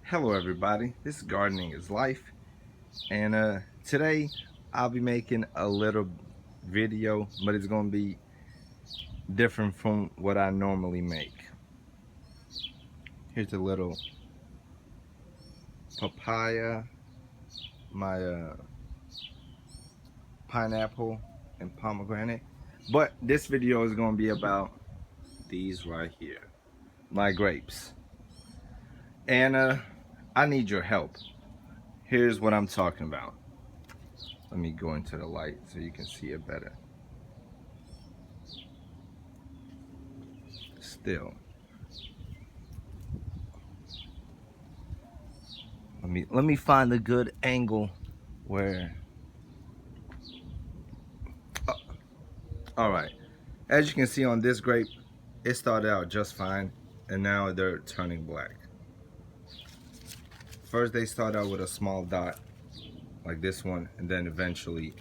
Hello everybody, this is Gardening is Life, and today I'll be making a little video, but it's going to be different from what I normally make. Here's a little papaya, my pineapple and pomegranate, but this video is going to be about these right here, my grapes, and I need your help. Here's what I'm talking about. Let me go into the light so you can see it better. Still, let me find a good angle where all right, as you can see on this grape, it started out just fine and now they're turning black. First they start out with a small dot like this one, and then eventually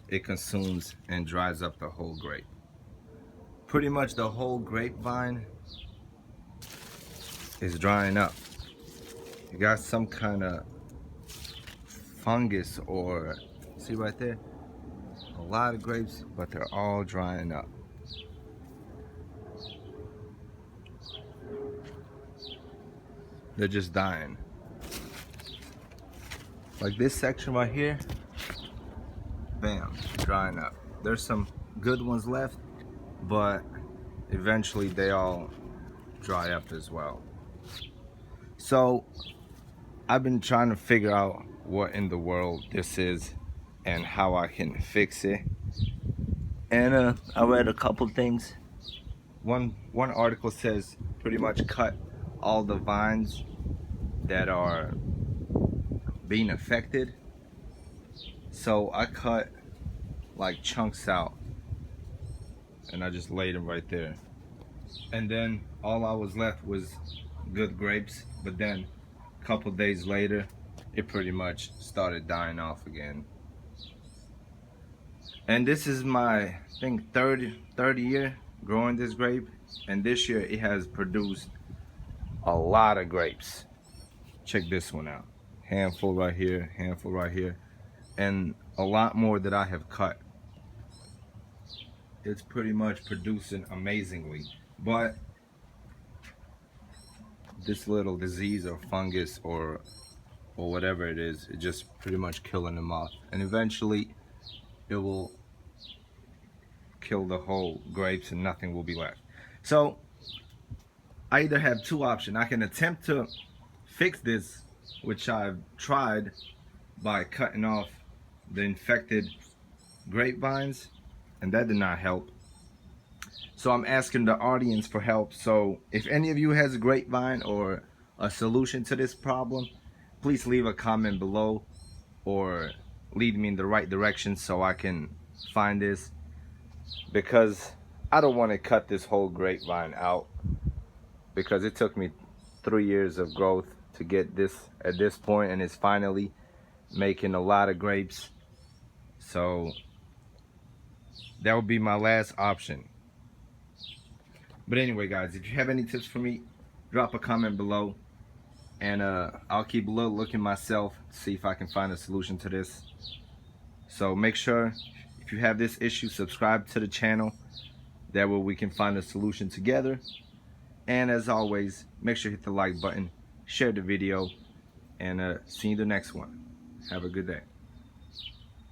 it consumes and dries up the whole grape. Pretty much the whole grapevine is drying up. You got some kind of fungus, or see right there, a lot of grapes, but they're all drying up. They're just dying. Like this section right here, bam, drying up. There's some good ones left, but eventually they all dry up as well. So I've been trying to figure out what in the world this is and how I can fix it. And I read a couple things. One article says pretty much cut all the vines that are being affected. So I cut like chunks out and I just laid them right there. And then all I was left was good grapes, but then a couple days later it pretty much started dying off again. And this is my, I think, third year growing this grape, and this year it has produced a lot of grapes. Check this one out. Handful right here, handful right here, and a lot more that I have cut. It's pretty much producing amazingly, but this little disease or fungus or whatever it is just pretty much killing them off, and eventually it will kill the whole grapes and nothing will be left. So I either have two options. I can attempt to fix this, which I've tried by cutting off the infected grapevines, and that did not help. So I'm asking the audience for help. So if any of you has a grapevine or a solution to this problem, please leave a comment below or lead me in the right direction so I can find this, because I don't want to cut this whole grapevine out, because it took me 3 years of growth to get this at this point, and it's finally making a lot of grapes. So that would be my last option. But anyway guys, if you have any tips for me, drop a comment below, and I'll keep looking myself to see if I can find a solution to this. So make sure, if you have this issue, subscribe to the channel. That way we can find a solution together. And as always, make sure to hit the like button, share the video, and see you in the next one. Have a good day.